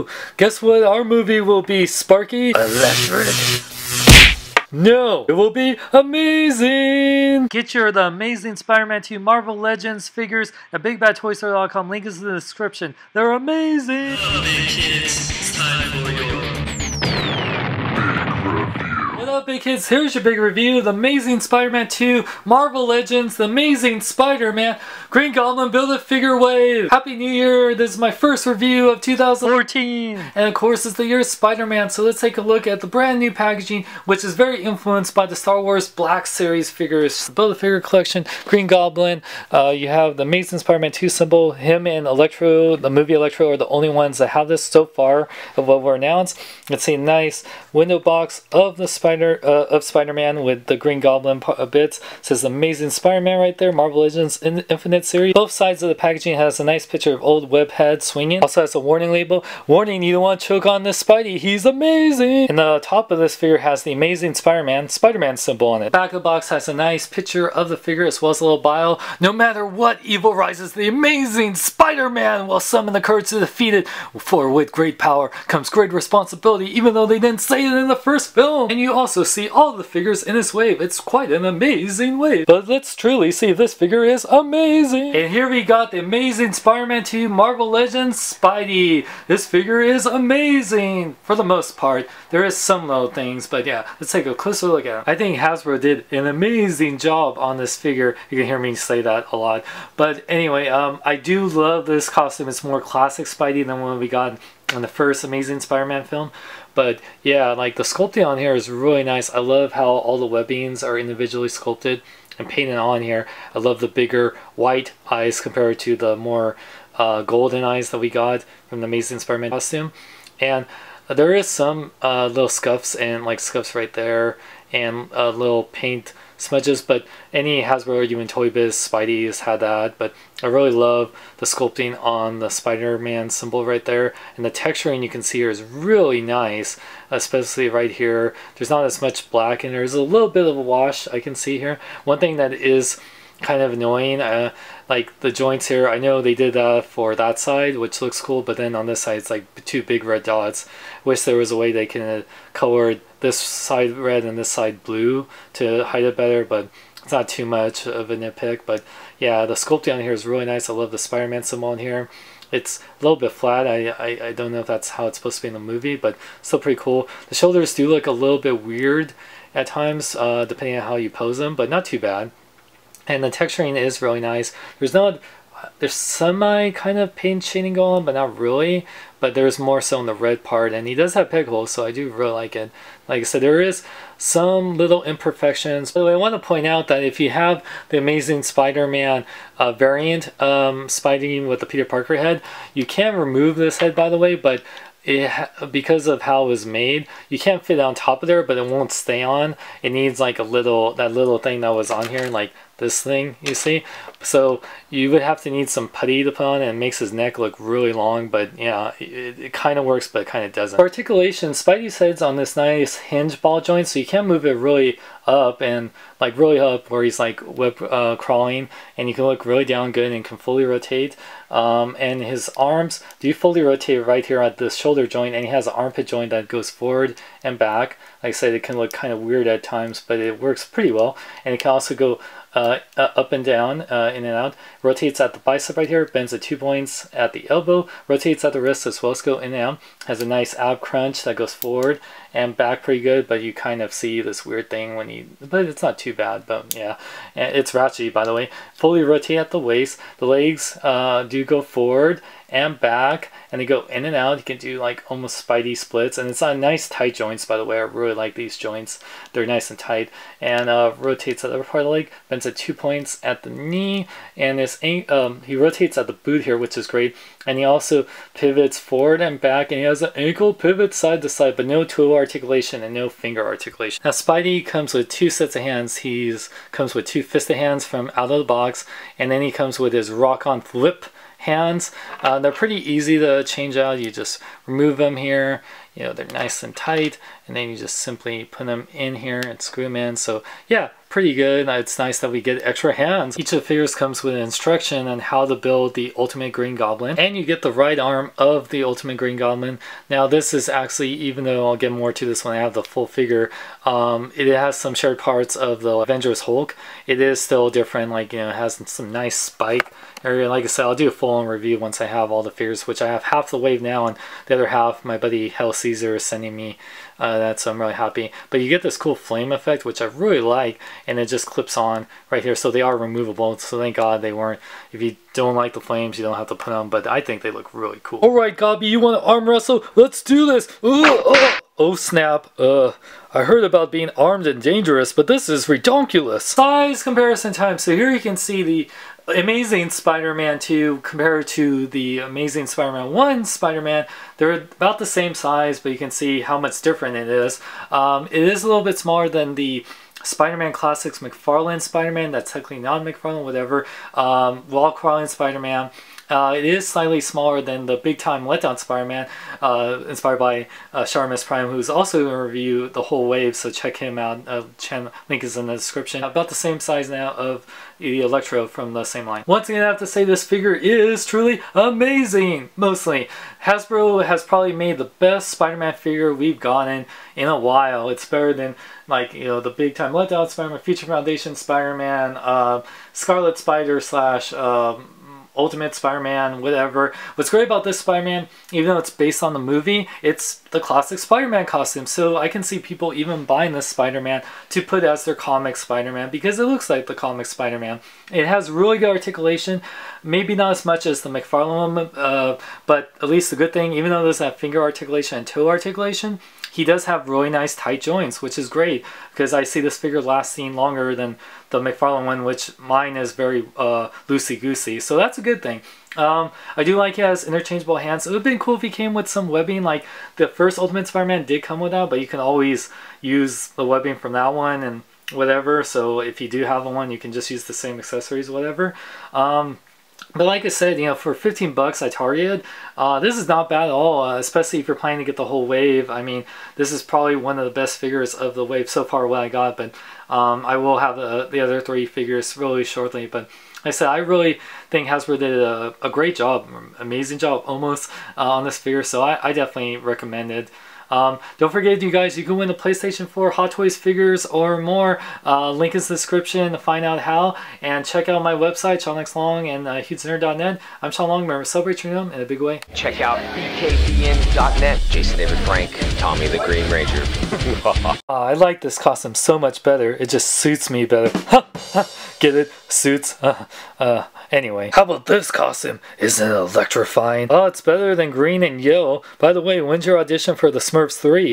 2. Guess what our movie will be, Sparky? Electric. No, it will be amazing! Get your The Amazing Spider-Man 2 Marvel Legends figures at BigBadToyStore.com. Link is in the description. They're amazing! Hey kids, it's time for your What up, big kids? Here's your big review of The Amazing Spider-Man 2 Marvel Legends The Amazing Spider-Man Green Goblin Build-A-Figure Wave. Happy New Year! This is my first review of 2014. And of course it's the year of Spider-Man, so let's take a look at the brand new packaging, which is very influenced by the Star Wars Black Series figures. The Build-A-Figure collection, Green Goblin, you have the Amazing Spider-Man 2 symbol. Him and Electro, the movie Electro, are the only ones that have this so far of what were announced. It's a nice window box of the Spider-Man with the Green Goblin bits. It says Amazing Spider-Man right there, Marvel Legends Infinite Series. Both sides of the packaging has a nice picture of old Webhead swinging. Also has a warning label. Warning, you don't want to choke on this Spidey. He's amazing! And the top of this figure has the Amazing Spider-Man symbol on it. The back of the box has a nice picture of the figure as well as a little bio. No matter what evil rises, the Amazing Spider-Man will summon the courage to defeat it. For with great power comes great responsibility, even though they didn't say it in the first film. And you also see all the figures in this wave. It's quite an amazing wave. But let's truly see if this figure is amazing. And here we got the Amazing Spider-Man 2 Marvel Legends Spidey. This figure is amazing for the most part. There is some little things, but yeah, let's take a closer look at it. I think Hasbro did an amazing job on this figure. You can hear me say that a lot. But anyway, I do love this costume. It's more classic Spidey than what we got in the first Amazing Spider-Man film. But yeah, like the sculpting on here is really nice. I love how all the webbings are individually sculpted and painted on here. I love the bigger white eyes compared to the more golden eyes that we got from the Amazing Spider-Man costume. And there is some little scuffs and like scuffs right there and little paint smudges, but any Hasbro or even Toy Biz Spidey's had that. But I really love the sculpting on the Spider-Man symbol right there, and the texturing you can see here is really nice, especially right here. There's not as much black and there's a little bit of a wash I can see here. One thing that is kind of annoying, like the joints here, I know they did that for that side, which looks cool, but then on this side it's like two big red dots. Wish there was a way they can color this side red and this side blue to hide it better, but it's not too much of a nitpick. But yeah, the sculpting on here is really nice. I love the Spider-Man symbol on here. It's a little bit flat. I don't know if that's how it's supposed to be in the movie, but still pretty cool. The shoulders do look a little bit weird at times, depending on how you pose them, but not too bad. And the texturing is really nice. There's semi kind of paint shading going on, but not really. But there's more so in the red part, and he does have peg holes, so I do really like it. Like I said, there is some little imperfections. By the way, I want to point out that if you have the Amazing Spider-Man variant Spidey with the Peter Parker head, you can remove this head, by the way, but because of how it was made, you can't fit it on top of there, but it won't stay on. It needs like that little thing that was on here, like this thing, you see. So you would have to need some putty to put on, and it makes his neck look really long. But yeah, it kind of works, but it kind of doesn't. For articulation, Spidey's head's on this nice hinge ball joint, so you can move it really up, and like really up where he's like crawling, and you can look really down good and can fully rotate. And his arms do fully rotate right here at the shoulder joint, and he has an armpit joint that goes forward and back. Like I said, it can look kind of weird at times, but it works pretty well. And it can also go up and down, in and out. Rotates at the bicep right here, bends at 2 points at the elbow, rotates at the wrist as well as go in and out. Has a nice ab crunch that goes forward and back pretty good, but you kind of see this weird thing when you, but it's not too bad. But yeah, and it's ratchet, by the way. Fully rotate at the waist. The legs do go forward and back, and they go in and out. You can do like almost Spidey splits, and it's on nice tight joints, by the way. I really like these joints. They're nice and tight. And rotates at the upper part of the leg, bends at 2 points at the knee, and he rotates at the boot here, which is great. And he also pivots forward and back, and he has an ankle pivot side to side, but no tool articulation and no finger articulation. Now Spidey comes with 2 sets of hands. He comes with 2 fisted hands from out of the box, and then he comes with his rock-on flip hands. They're pretty easy to change out. You just remove them here, you know, they're nice and tight, and then you just simply put them in here and screw them in. So yeah, pretty good. It's nice that we get extra hands. Each of the figures comes with an instruction on how to build the Ultimate Green Goblin, and you get the right arm of the Ultimate Green Goblin. Now this is actually, even though I'll get more to this when I have the full figure, it has some shared parts of the Avengers Hulk. It is still different, like, you know, it has some nice spike area. Like I said, I'll do a full-on review once I have all the figures, which I have half the wave now, and the other half my buddy Hell Caesar is sending me that, so I'm really happy. But you get this cool flame effect, which I really like, and it just clips on right here, so they are removable, so thank God they weren't. If you don't like the flames, you don't have to put them, but I think they look really cool. Alright, Gobby, you want to arm wrestle? Let's do this! Oh snap, I heard about being armed and dangerous, but this is redonkulous. Size comparison time. So here you can see the Amazing Spider-Man 2 compared to the Amazing Spider-Man 1 Spider-Man. They're about the same size, but you can see how much different it is. It is a little bit smaller than the Spider-Man Classics McFarlane Spider-Man. That's technically not McFarlane, whatever. Wall crawling Spider-Man. It is slightly smaller than the Big Time Letdown Spider-Man, inspired by Sharmus Prime, who's also going to review the whole wave, so check him out. Link is in the description. About the same size now of the Electro from the same line. Once again, I have to say this figure is truly amazing, mostly. Hasbro has probably made the best Spider-Man figure we've gotten in a while. It's better than, like, you know, the Big Time Letdown Spider-Man, Future Foundation Spider-Man, Scarlet Spider slash Ultimate Spider-Man, whatever. What's great about this Spider-Man, even though it's based on the movie, it's the classic Spider-Man costume. So I can see people even buying this Spider-Man to put as their comic Spider-Man because it looks like the comic Spider-Man. It has really good articulation, maybe not as much as the McFarlane one, but at least the good thing, even though there's that finger articulation and toe articulation, he does have really nice tight joints, which is great because I see this figure lasting longer than the McFarlane one, which mine is very loosey-goosey. So that's a good thing. I do like he has interchangeable hands. It would have been cool if he came with some webbing, like the first Ultimate Spider-Man did come with that, but you can always use the webbing from that one and whatever. So if you do have one, you can just use the same accessories, whatever. But like I said, you know, for 15 bucks I targeted, this is not bad at all, especially if you're planning to get the whole wave. I mean, this is probably one of the best figures of the wave so far what I got, but I will have the other 3 figures really shortly. But like I said, I really think Hasbro did a great job, amazing job almost, on this figure, so I definitely recommend it. Don't forget, you guys, you can win the PlayStation 4 Hot Toys figures or more. Link is in the description to find out how. And check out my website, SeanXLong and HughesNerd.net. I'm Sean Long. Remember, celebrate your home in a big way. Check out bkbn.net. Jason David Frank, Tommy the Green Ranger. I like this costume so much better. It just suits me better. Get it? Suits? Anyway, how about this costume? Isn't it electrifying? Oh, it's better than green and yellow. By the way, when's your audition for the Smurfs 3?